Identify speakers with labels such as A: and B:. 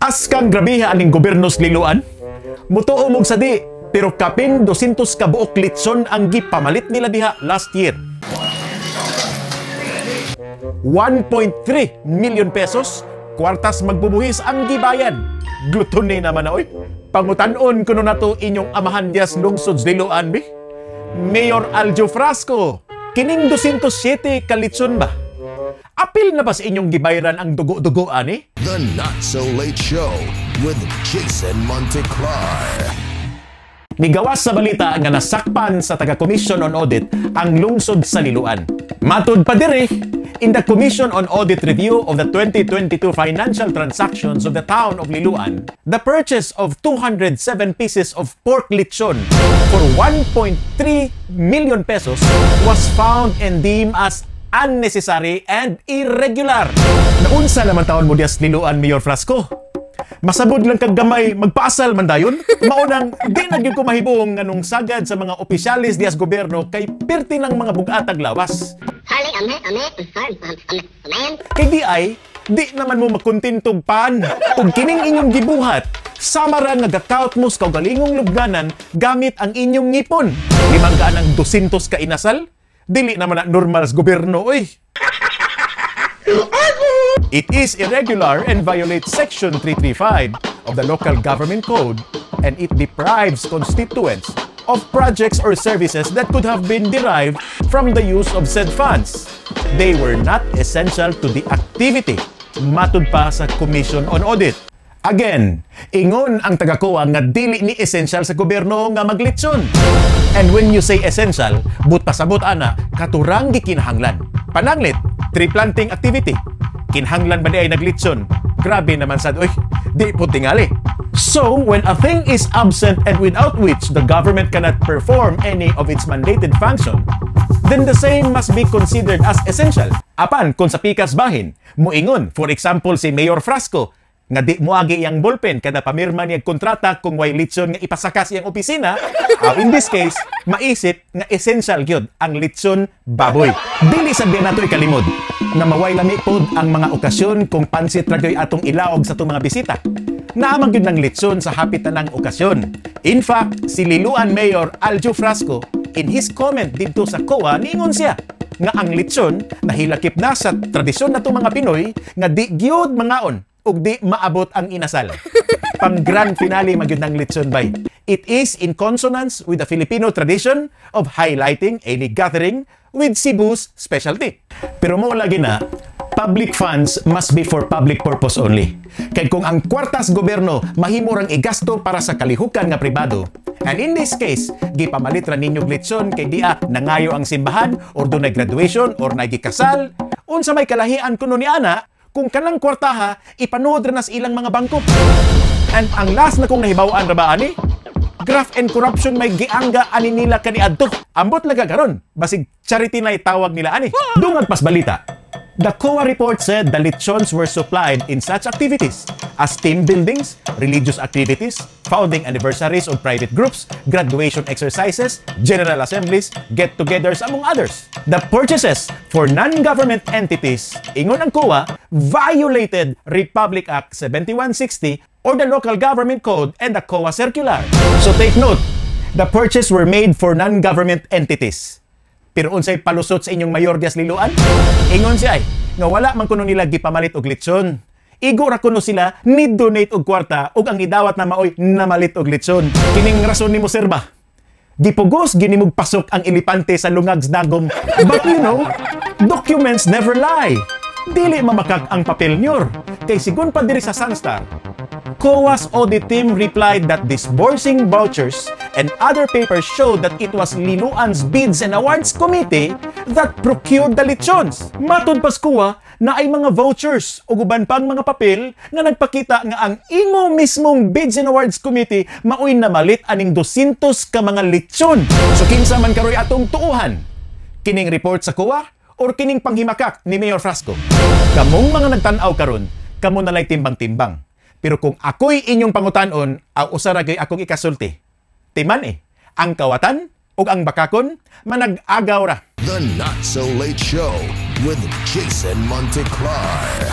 A: As kang grabiha aning gobyernos Liloan, mutuo mong sadi, pero kapin 200 ka buok litson ang gipamalit nila diha last year. 1.3 million pesos, kwartas magbubuhis ang gibayad. Gluton ni naman na, oy. Pangutanon kuno na to inyong amahan diyas lungsod Liloan, bi? Mayor Aljo Frasco, kining 207 ka litson ba? Apil na ba sa inyong gibayran ang dugo-dugoan eh?
B: The Not So Late Show with Jason Monteclar.
A: Nigawas sa balita nga nasakpan sa taga-Commission on Audit ang lungsod sa Liloan. Matud pa diri, in the Commission on Audit review of the 2022 financial transactions of the town of Liloan, the purchase of 207 pieces of pork lechon for 1.3 million pesos was found and deemed as unnecessary and irregular. Naunsa naman taon mo diyas Liloan, Mayor Frasco? Masabod lang kag gamay, magpaasal man dayon. Maunang di na gyud ko mahibong nganong sagad sa mga opisyalis diyas gobyerno kay perti ng mga bugatag lawas. Kay di naman mo makontentog pan kung kining inyong gibuhat. Samara nga gakaut mo sa galingong lubganan gamit ang inyong ngipon. Limang ka ng 200 ka inasal? Dili naman na normal sa gobyerno, oy. It is irregular and violates Section 335 of the Local Government Code, and it deprives constituents of projects or services that could have been derived from the use of said funds. They were not essential to the activity. Matud pa sa Commission on Audit. Again, ingon ang taga-COA nga dili ni essential sa gobyerno nga maglitson. And when you say essential, but pasabot ana, katurang gikinahanglan. Pananglit, tree planting activity. Kinahanglan ba di ay naglitson? Grabe naman sad, oy, di po tingali. So, when a thing is absent and without which the government cannot perform any of its mandated function, then the same must be considered as essential. Apan, kung sa pikas bahin, muingon, for example, si Mayor Frasco, nga di moagi iyang ballpen kada pamirma niya kontrata kung way litson nga ipasakas iyang opisina, in this case, maisip nga essential gyud ang litson baboy. Dili sabihin nato ikalimod na maway lami pod ang mga okasyon kung pansit ragoy atong ilaog sa itong mga bisita. Naamang gyud ng litson sa hapit na ng okasyon. In fact, si Liloan Mayor Aljo Frasco, in his comment dito sa COA, niingon siya nga ang litson nahilakip na sa tradisyon na itong mga Pinoy nga di gyud mangaon ug di maabot ang inasal. Pang grand finale magyud ng lechon bay. It is in consonance with the Filipino tradition of highlighting any gathering with Cebu's specialty. Pero mo lagi na, public funds must be for public purpose only. Kay kung ang kwartas gobyerno mahimo rang igasto para sa kalihukan nga pribado, and in this case, gipamalit ra ninyong lechon kay dia nangayo ang simbahan or dunay graduation or nagikasal, unsa may kalahian kuno ni ana, kung kanang kwartaha, ipanood rin nas ilang mga bangko. And ang last na kong nahibawaan ra ba ani? Graft and corruption may giangga ani nila kaniadto. Ambot laga karon, basig charity na itawag nila ani. Dungag pas balita. The COA report said the lechons were supplied in such activities as team buildings, religious activities, founding anniversaries of private groups, graduation exercises, general assemblies, get-togethers, among others. The purchases for non-government entities, ingon ang COA, violated Republic Act 7160 or the Local Government Code and the COA Circular. So take note, the purchases were made for non-government entities. Pero unsay palusot sa inyong mayor dias Liloan? Ingon siya ay, nga wala man kuno nila gipamalit og lechon. Igo ra kuno sila ni donate og kwarta ug ang gidawat na maoy namalit og lechon. Kining rason nimo sir ba? Gipugos ginimog pasok ang elepante sa lungag sa dagom. But you know, documents never lie. Dili mamakak ang papel nyor. Kay sigon pa diri sa Sunstar, COA's audit team replied that disbursing vouchers and other papers showed that it was Liloan's Bids and Awards Committee that procured the lechons. Matud pas COA na ay mga vouchers o guban pang mga papel nga nagpakita nga ang imo mismong Bids and Awards Committee maoy namalit aning 200 ka mga lechon. So kinsa man karoy atong tuuhan? Kining report sa COA or kining panghimakak ni Mayor Frasco? Kamong mga nagtan-aw karon, kamo nalay timbang-timbang. Pero kung ako'y inyong pangutanon, ang usaragay akong ikasulti. Timan ang kawatan o ang bakakon, manag-agaw ra.
B: The Not So Late Show with Jason Monteclar.